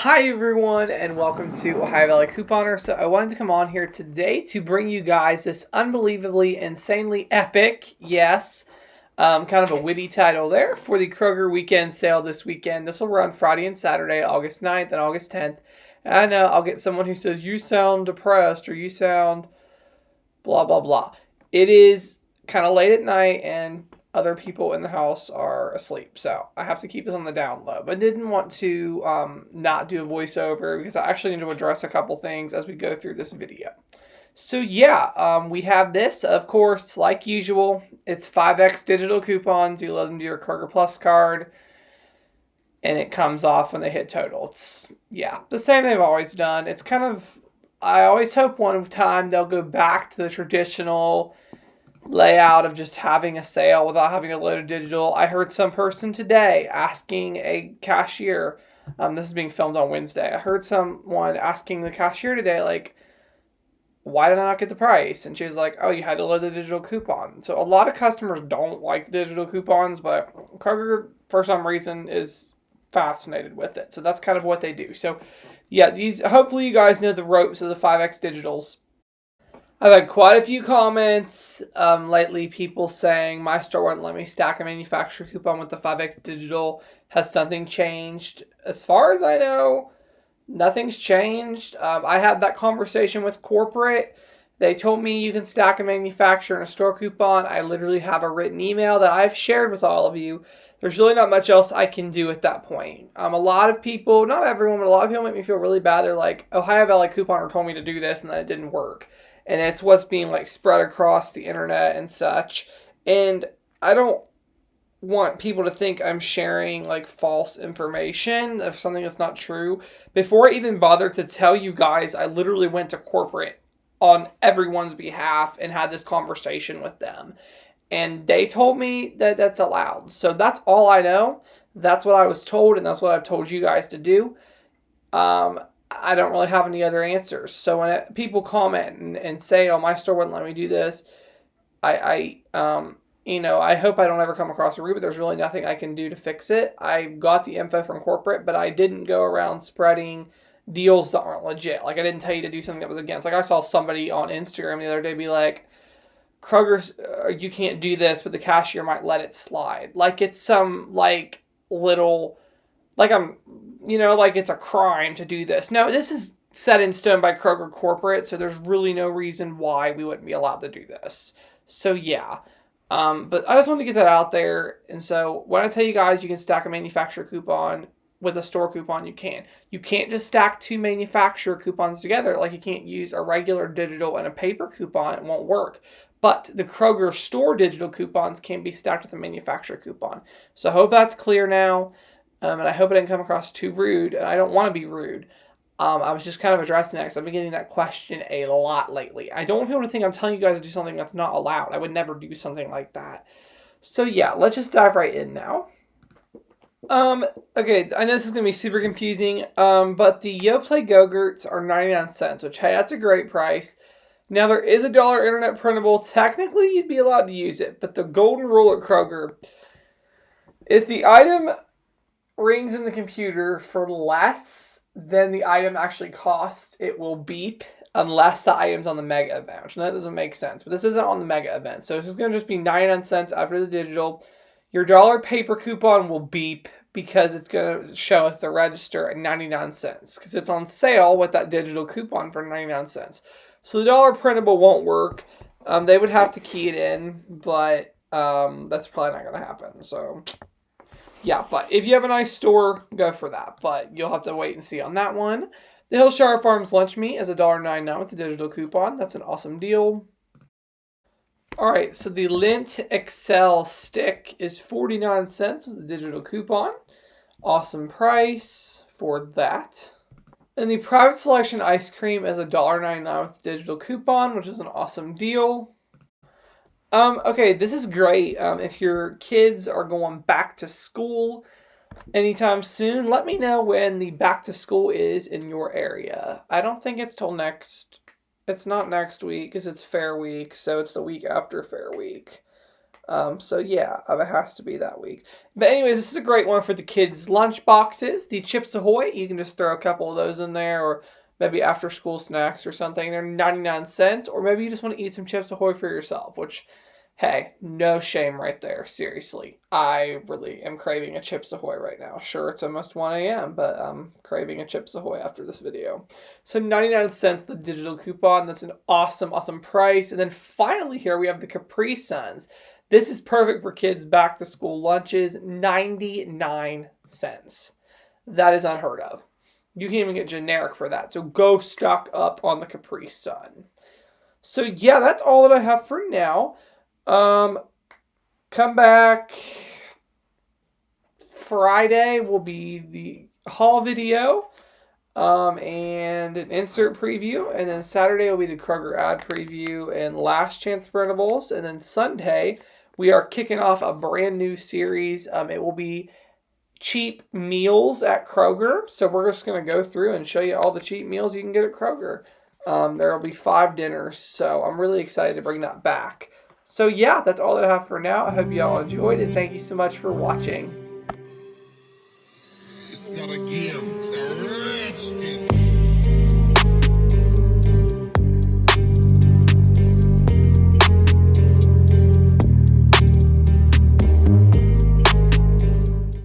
Hi everyone and welcome to Ohio Valley Couponer. So I wanted to come on here today to bring you guys this unbelievably, insanely epic, kind of a witty title there for the Kroger weekend sale this weekend. This will run Friday and Saturday, August 9th and August 10th. And I know I'll get someone who says, you sound depressed or you sound blah, blah, blah. It is kind of late at night and other people in the house are asleep, so I have to keep this on the down low. But I didn't want to not do a voiceover because I actually need to address a couple things as we go through this video. So we have this, of course, like usual. It's 5x digital coupons. You load them to your Kroger Plus card, and it comes off when they hit total. It's, the same they've always done. It's kind of, I always hope one time they'll go back to the traditional layout of just having a sale without having a load of digital. I heard some person today asking a cashier, this is being filmed on Wednesday, I heard someone asking the cashier today, like, why did I not get the price? And she was like, oh, you had to load the digital coupon. So a lot of customers don't like digital coupons, but Kroger, for some reason, is fascinated with it. So that's kind of what they do. So hopefully you guys know the ropes of the 5X digitals. I've had quite a few comments lately, people saying my store wouldn't let me stack a manufacturer coupon with the 5X digital. Has something changed? As far as I know, nothing's changed. I had that conversation with corporate. They told me you can stack a manufacturer and a store coupon. I literally have a written email that I've shared with all of you. There's really not much else I can do at that point. A lot of people, not everyone, but a lot of people make me feel really bad. They're like, Ohio Valley Couponer told me to do this and then it didn't work. And it's what's being spread across the internet and such. And I don't want people to think I'm sharing false information of something that's not true. Before I even bothered to tell you guys, I literally went to corporate on everyone's behalf and had this conversation with them. And they told me that that's allowed. So that's all I know. That's what I was told, and that's what I've told you guys to do. I don't really have any other answers. So when people comment and say, oh, my store wouldn't let me do this, I hope I don't ever come across a route, but there's really nothing I can do to fix it. I got the info from corporate, but I didn't go around spreading deals that aren't legit. I didn't tell you to do something that was against. I saw somebody on Instagram the other day be like, Kroger's, you can't do this, but the cashier might let it slide. It's some little... it's a crime to do this. No, this is set in stone by Kroger corporate, so there's really no reason why we wouldn't be allowed to do this. So but I just wanted to get that out there. And so when I tell you guys you can stack a manufacturer coupon with a store coupon, you can. You can't just stack two manufacturer coupons together. You can't use a regular digital and a paper coupon. It won't work. But the Kroger store digital coupons can be stacked with a manufacturer coupon. So I hope that's clear now. And I hope it didn't come across too rude. And I don't want to be rude. I was just kind of addressing that because I've been getting that question a lot lately. I don't want people to think I'm telling you guys to do something that's not allowed. I would never do something like that. So let's just dive right in now. Okay, I know this is going to be super confusing. But the Yoplait Go-Gurts are 99 cents, which, hey, that's a great price. Now, there is a $1 internet printable. Technically, you'd be allowed to use it. But the golden rule at Kroger, if the item rings in the computer for less than the item actually costs, it will beep unless the item's on the mega event, which that doesn't make sense. But this isn't on the mega event, so this is going to just be 99 cents after the digital. Your $1 paper coupon will beep because it's going to show at the register at 99 cents because it's on sale with that digital coupon for 99 cents. So the $1 printable won't work. They would have to key it in, but that's probably not going to happen. So but if you have a nice store, go for that. But you'll have to wait and see on that one. The Hillshire Farms lunch meat is $1.99 with the digital coupon. That's an awesome deal. Alright, so the Lindt Excel stick is 49 cents with the digital coupon. Awesome price for that. And the Private Selection ice cream is $1.99 with the digital coupon, which is an awesome deal. Okay, this is great. If your kids are going back to school anytime soon, let me know when the back to school is in your area. I don't think it's it's not next week because it's Fair Week, so it's the week after Fair Week. So yeah, it has to be that week. But anyways, this is a great one for the kids' lunch boxes. The Chips Ahoy, you can just throw a couple of those in there, or maybe after school snacks or something. They're 99 cents, or maybe you just want to eat some Chips Ahoy for yourself, which, hey, no shame right there. Seriously, I really am craving a Chips Ahoy right now. Sure, it's almost 1 a.m., but I'm craving a Chips Ahoy after this video. So 99 cents, the digital coupon. That's an awesome, awesome price. And then finally here we have the Capri Suns. This is perfect for kids' back to school lunches, 99 cents. That is unheard of. You can even get generic for that. So go stock up on the Capri Sun. So yeah, that's all that I have for now. Come back Friday will be the haul video. And an insert preview, and then Saturday will be the Kroger ad preview and last chance printables, and then Sunday we are kicking off a brand new series. It will be cheap meals at Kroger, so we're just going to go through and show you all the cheap meals you can get at Kroger. There will be 5 dinners, so I'm really excited to bring that back. So yeah, that's all that I have for now. I hope you all enjoyed it. Thank you so much for watching. It's not a game, it's a